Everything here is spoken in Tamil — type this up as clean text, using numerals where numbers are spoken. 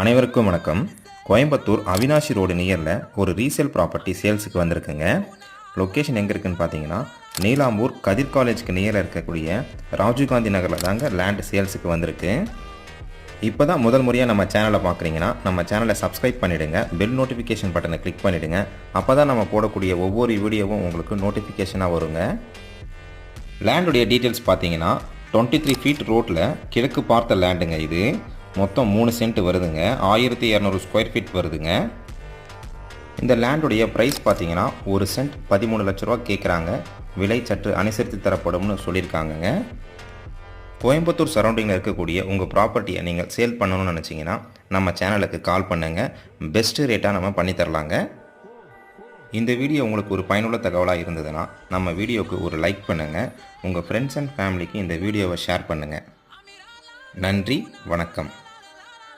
அனைவருக்கும் வணக்கம். கோயம்புத்தூர் அவினாஷி ரோடு நியரில் ஒரு ரீசேல் ப்ராப்பர்ட்டி சேல்ஸுக்கு வந்திருக்குங்க. லொக்கேஷன் எங்கே இருக்குதுன்னு பார்த்தீங்கன்னா, நீலாம்பூர் கதிர் காலேஜுக்கு நியரில் இருக்கக்கூடிய ராஜீவ்காந்தி நகரில் தாங்க லேண்ட் சேல்ஸுக்கு வந்திருக்கு. இப்போ தான் முதல் முறையாக நம்ம சேனலை பார்க்குறீங்கன்னா நம்ம சேனலை சப்ஸ்கிரைப் பண்ணிவிடுங்க, பெல் நோட்டிஃபிகேஷன் பட்டனை கிளிக் பண்ணிவிடுங்க. அப்போ தான் நம்ம போடக்கூடிய ஒவ்வொரு வீடியோவும் உங்களுக்கு நோட்டிஃபிகேஷனாக வருங்க. லேண்டுடைய டீட்டெயில்ஸ் பார்த்தீங்கன்னா 23 ஃபீட் ரோட்டில் கிழக்கு பார்த்த லேண்டுங்க. இது மொத்தம் 3 சென்ட் வருதுங்க. 1200 ஸ்கொயர் ஃபீட் வருதுங்க. இந்த லேண்டுடைய ப்ரைஸ் பார்த்தீங்கன்னா 1 சென்ட் 13 லட்ச ரூபா கேட்குறாங்க. விலை சற்று அனுசரித்து தரப்படும்னு சொல்லியிருக்காங்கங்க. கோயம்புத்தூர் சரௌண்டிங்கில் இருக்கக்கூடிய உங்கள் ப்ராப்பர்ட்டியை நீங்கள் சேல் பண்ணணும்னு நினச்சிங்கன்னா நம்ம சேனலுக்கு கால் பண்ணுங்கள். பெஸ்ட்டு ரேட்டாக நம்ம பண்ணித்தரலாங்க. இந்த வீடியோ உங்களுக்கு ஒரு பயனுள்ள தகவலாக இருந்ததுன்னா நம்ம வீடியோவுக்கு ஒரு லைக் பண்ணுங்கள். உங்கள் ஃப்ரெண்ட்ஸ் அண்ட் ஃபேமிலிக்கு இந்த வீடியோவை ஷேர் பண்ணுங்கள். நன்றி, வணக்கம்.